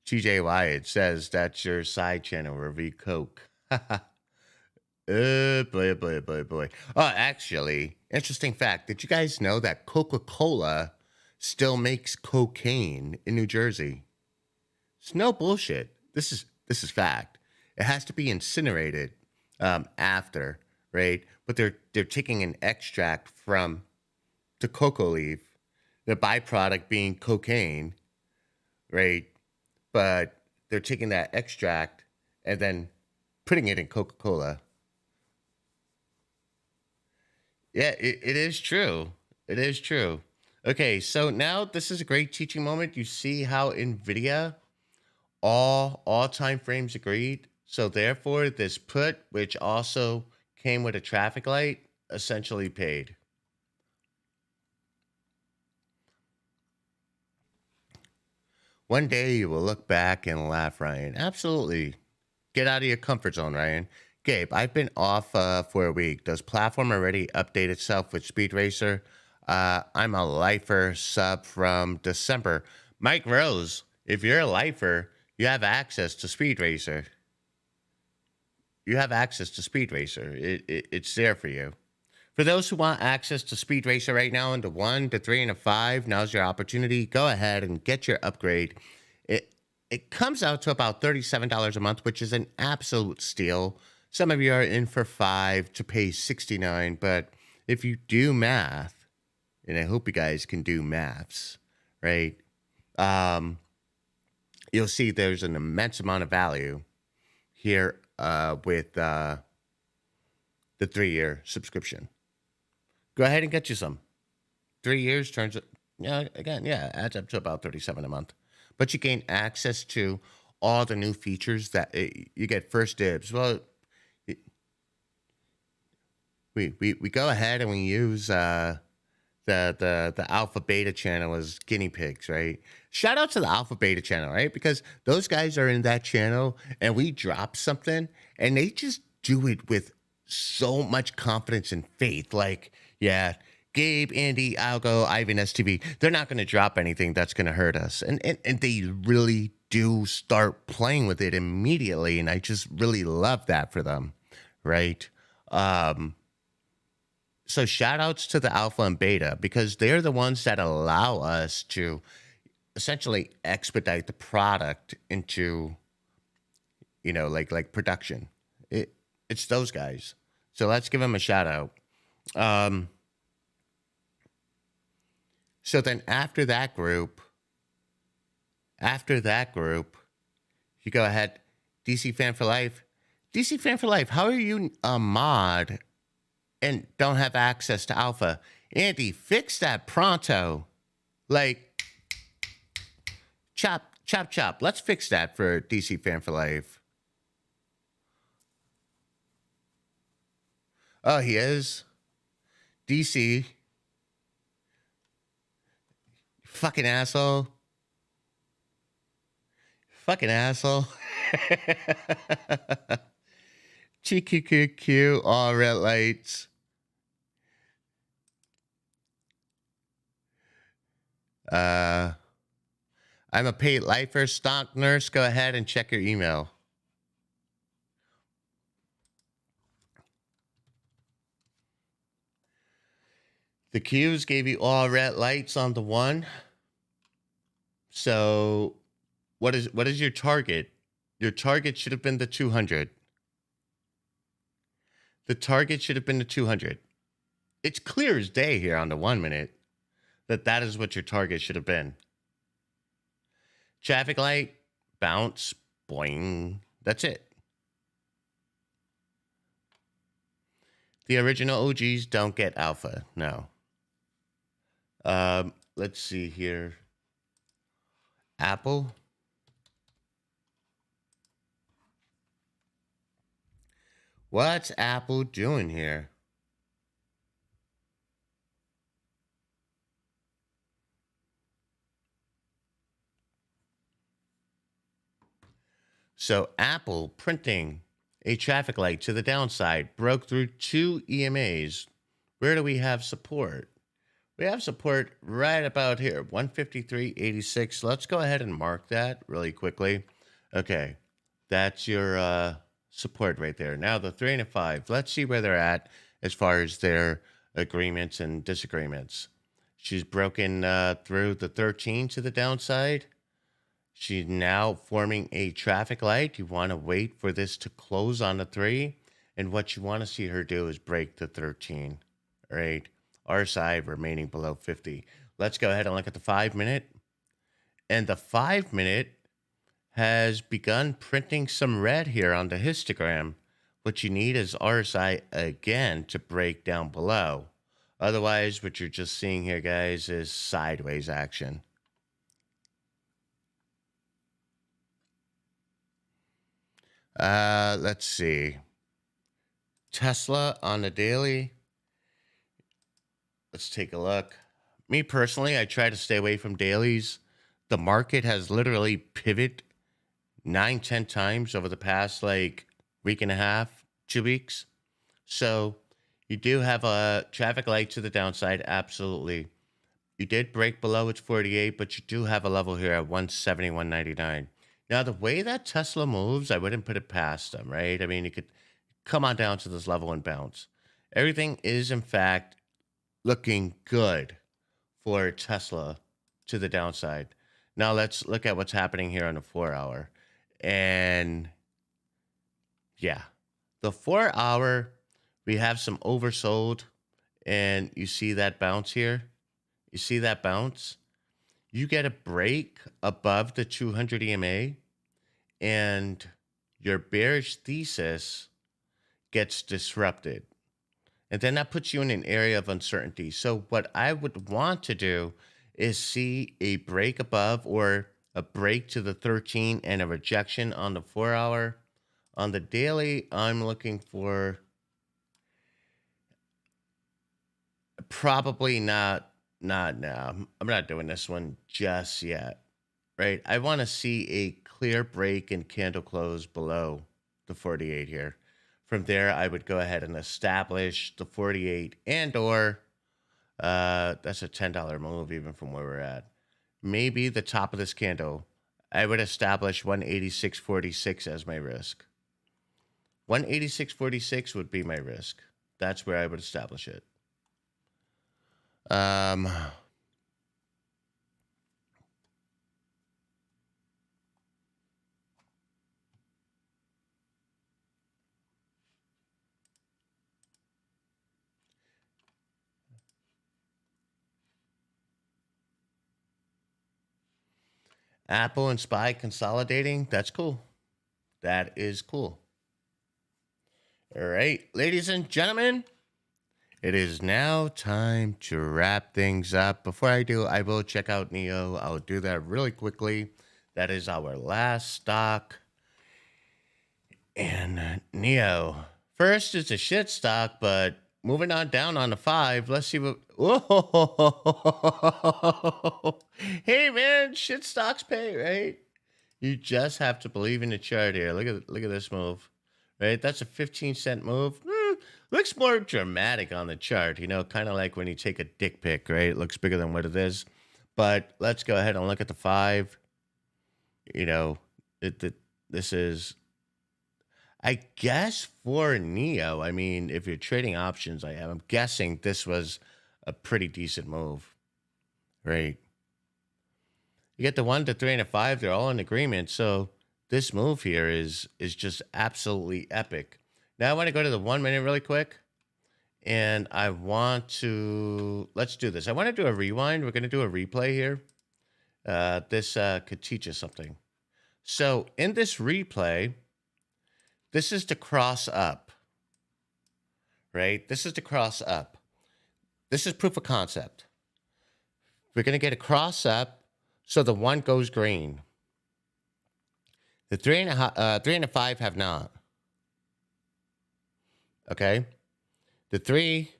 TJ Wyatt says that's your side channel, Review Coke. Boy. Oh, actually, interesting fact. Did you guys know that Coca-Cola still makes cocaine in New Jersey? It's no bullshit. This is fact. It has to be incinerated after, right? But they're taking an extract from the cocoa leaf, the byproduct being cocaine, right? But they're taking that extract and then putting it in Coca-Cola. Yeah, it is true. It is true. Okay, so now this is a great teaching moment. You see how NVIDIA, all time frames agreed. So therefore, this put, which also came with a traffic light, essentially paid. One day you will look back and laugh, Ryan. Absolutely. Get out of your comfort zone, Ryan. Gabe, I've been off for a week. Does platform already update itself with Speed Racer? I'm a lifer sub from December. Mike Rose, if you're a lifer, you have access to Speed Racer. You have access to Speed Racer. It's there for you. For those who want access to Speed Racer right now into 1 to 3 and a 5, now's your opportunity. Go ahead and get your upgrade. It comes out to about $37 a month, which is an absolute steal. Some of you are in for 5 to pay $69, but if you do math, and I hope you guys can do maths, right? You'll see there's an immense amount of value here with the 3-year subscription. Go ahead and get you some. 3 years turns, adds up to about $37 a month. But you gain access to all the new features that you get first dibs. Well, we go ahead and we use the alpha beta channel as guinea pigs, right? Shout out to the alpha beta channel, right? Because those guys are in that channel and we drop something and they just do it with so much confidence and faith. Like, yeah, Gabe, Andy, Algo, Ivan, STV, they're not going to drop anything that's going to hurt us. And they really do start playing with it immediately. And I just really love that for them, right? So shout outs to the alpha and beta because they're the ones that allow us to essentially expedite the product into, like production. It's those guys. So let's give them a shout out. So then after that group, you go ahead, DC Fan for Life. DC Fan for Life, how are you a mod and don't have access to alpha? Andy, fix that pronto. Like, Chop, chop, chop. Let's fix that for DC Fan for Life. Oh, he is? DC. Fucking asshole. Fucking asshole. GQQQ, all red lights. I'm a paid lifer stock nurse. Go ahead and check your email. The Qs gave you all red lights on the one. So what is your target? Your target should have been the 200. The target should have been the 200. It's clear as day here on the 1 minute that is what your target should have been. Traffic light, bounce, boing. That's it. The original OGs don't get alpha. No. Let's see here. Apple. What's Apple doing here? So Apple printing a traffic light to the downside, broke through 2 EMAs. Where do we have support? We have support right about here, 153.86. Let's go ahead and mark that really quickly. Okay, that's your support right there. Now the 3 and a 5. Let's see where they're at as far as their agreements and disagreements. She's broken through the 13 to the downside. She's now forming a traffic light. You want to wait for this to close on the 3. And what you want to see her do is break the 13, right? RSI remaining below 50. Let's go ahead and look at the 5 minute. And the 5 minute has begun printing some red here on the histogram. What you need is RSI again to break down below. Otherwise, what you're just seeing here, guys, is sideways action. Let's see. Tesla on the daily. Let's take a look. Me personally, I try to stay away from dailies. The market has literally pivoted 9-10 times over the past week and a half, 2 weeks. So you do have a traffic light to the downside, absolutely. You did break below its 48, but you do have a level here at 170, 199. Now, the way that Tesla moves, I wouldn't put it past them, right? I mean, you could come on down to this level and bounce. Everything is, in fact, looking good for Tesla to the downside. Now, let's look at what's happening here on the 4 hour. And yeah, the 4 hour, we have some oversold. And you see that bounce here? You see that bounce? You get a break above the 200 EMA, and your bearish thesis gets disrupted. And then that puts you in an area of uncertainty. So what I would want to do is see a break above or a break to the 13 and a rejection on the 4 hour. On the daily, I'm looking for probably not now. I'm not doing this one just yet, right? I want to see a clear break and candle close below the 48 here. From there, I would go ahead and establish the 48 and or that's a $10 move even from where we're at. Maybe the top of this candle, I would establish 186.46 as my risk. 186.46 would be my risk. That's where I would establish it. Apple and SPY consolidating. That's cool. That is cool. All right, ladies and gentlemen, it is now time to wrap things up. Before I do, I will check out Neo. I'll do that really quickly. That is our last stock. And Neo. First, it's a shit stock, but moving on down on the 5. Let's see what. Whoa! Hey man, shit stocks pay, right? You just have to believe in the chart here. Look at this move, right? That's a 15-cent move. Looks more dramatic on the chart, kind of like when you take a dick pic, right? It looks bigger than what it is. But let's go ahead and look at the 5. You know, this is, I guess, for Neo. I mean, if you're trading options, I'm guessing this was a pretty decent move, right? You get the 1, the 3, and the 5; they're all in agreement. So this move here is just absolutely epic. Now I want to go to the 1 minute really quick, and I want to let's do this. I want to do a rewind. We're going to do a replay here. This could teach us something. So in this replay, this is to cross up, right? This is to cross up. This is proof of concept. We're going to get a cross up, so the 1 goes green. The 3 and the 5 have not. Okay? The 3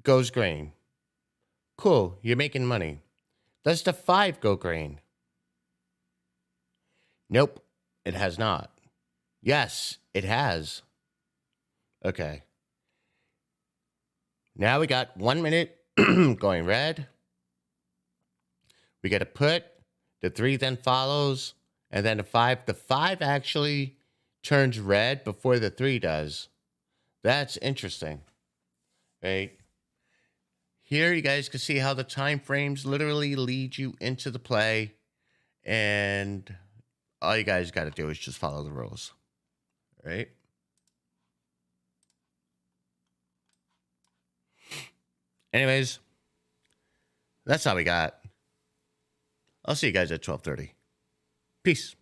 goes green. Cool, you're making money. Does the 5 go green? Nope, it has not. Yes, it has. Okay. Now we got 1 minute going red. We get a put. The 3 then follows. And then the 5. The 5 actually turns red before the 3 does. That's interesting. Right? Here you guys can see how the time frames literally lead you into the play. And all you guys got to do is just follow the rules. Right? Anyways, that's all we got. I'll see you guys at 12:30. Peace.